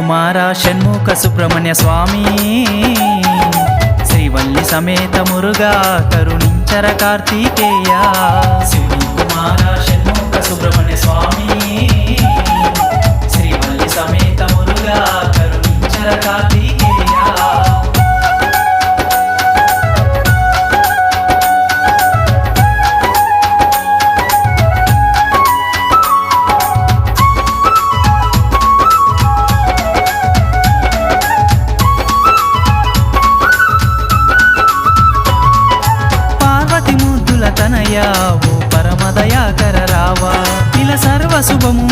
కుమార షణ్ముఖ సుబ్రహ్మణ్య స్వామి శ్రీవల్లి సమేత మురుగా కరుణించర కార్తికేయ శివుని కుమార షణ్ముఖ సుబ్రహ్మణ్య స్వామి శ్రీవల్లి సమేత మురుగా కరుణించర కార్తికేయ తనయా ఓ పరమదయాకర రావా ఇలా సర్వ శుభము